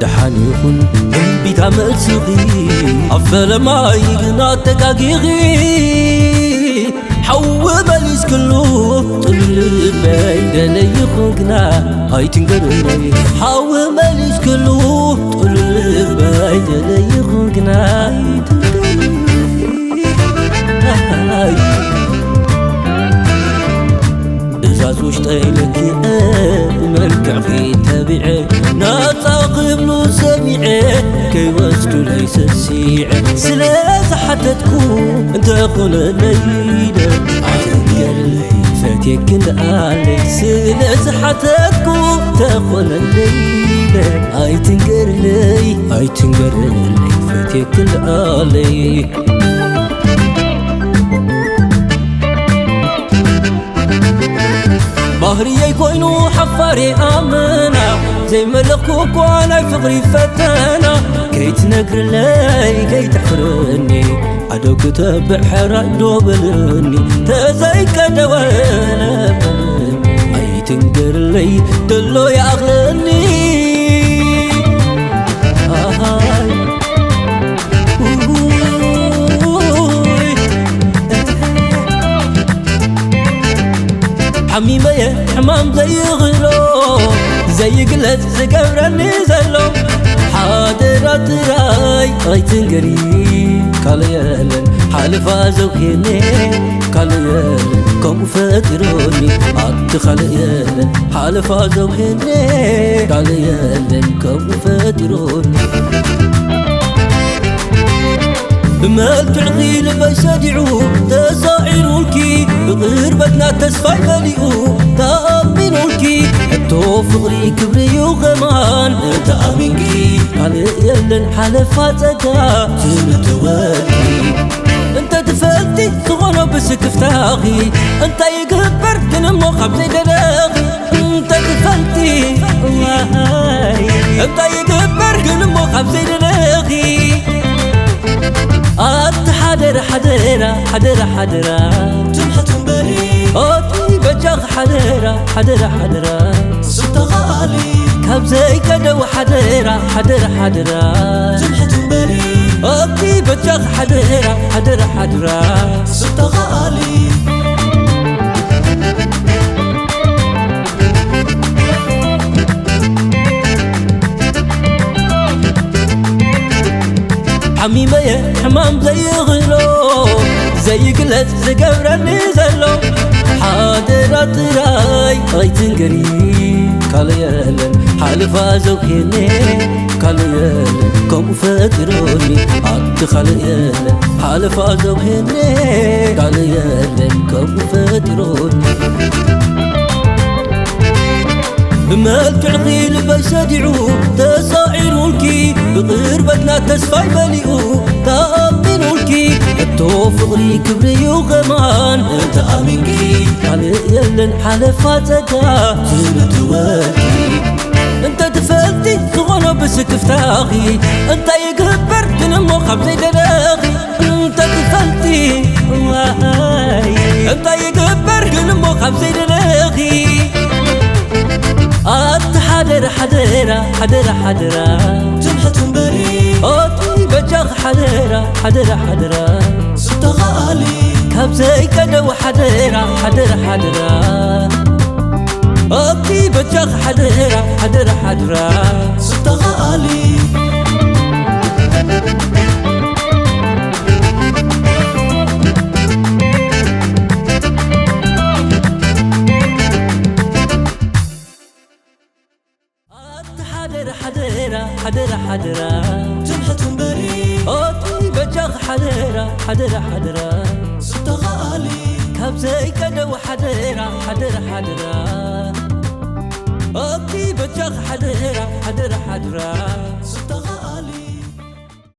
دحاني يخون بيت عمل سغي أفل ما يقنا تقاقيغي حو باليس كله طلل بين لي يخونكنا هاي تنقرني حو باليس كله طلل بين لي يخونكنا هاي تنقرني إزازوش طيلك مركع في تابعي ناطا قبلو سميعي كي واسدو ليس السيعي سلاس حتى تكون انت أخونا الليلة عتنقر لي فاتيك الآلي سلاس حتى تكون انت أخونا الليلة هاي تنقر لي فاتيك الآلي ظهري يكونوا حفاري آمنا زي ملكوك وانا فغري فتانا كي تنقر لي كي تحفرني عدو كتب حرا دوبلني تزيك دوانا اي تنقر لي دلو يأغلني حميمة يا حمام زي غلو زي قلت زقبرني زلو حاضرات راي هاي تنقري كاليالن حالفا زوكيني كاليالن كم فاتروني عد خاليالن حالفا زوكيني كاليالن كم فاتروني بمال تعقيل بيسادعو تساعرولكي بغربتنا تسفاي مليئو تأمنولكي حتو فغري كبري وغمان تأمنكي علي يلن حلفاتك تنتوالكي انت تفلتي تغنى بسكفتاغي انت يقبر تنمو خبزي دلاغي انت تفلتي انت يقبر تنمو خبزي دلاغي حدرة حدرة حدرة حدرة جمحة بري أوتي بجاغ حدرة حدرة حدرة صرت غالي كابزي كدو حدرة حدرة حدرة جمحة بري أوتي بجاغ حدرة حدرة حدرة صرت غالي حميمة يا حمام زي غلو زي قلت زقبرني زلو حاضرات راي هاي تنقري كاليالن حالفا زوكيني كاليالن كم فاتروني عد خاليالن حالفا زوكيني كاليالن كم فاتروني بمال تعقيل بيسادعو تساعرولكي بغربتنا تسفاي مليئو تأمنولكي حتو فغري كبري وغمان تأمنكي علي يلن حلفاتك تنتوالكي انت تفلتي تغنى بسكفتاغي انت يقبر تنمو خبزي دلاغي انت تفلتي انت يقبر تنمو خبزي دلاغي حدرة حدرة حدرة حدرة جمحة بري أوتي بجاغ حدرة حدرة حدرة صرت غالي كابزي كدو حدرة حدرة حدرة أوتي بجاغ حدرة حدرة حدرة صرت غالي حدرة حدرة حدرة جمحة بري أوتي بجاغ حدرة حدرة حدرة صرت غالي كابزي كدو حدرة حدرة حدرة أوتي قجاق حدرا حدرا حدرا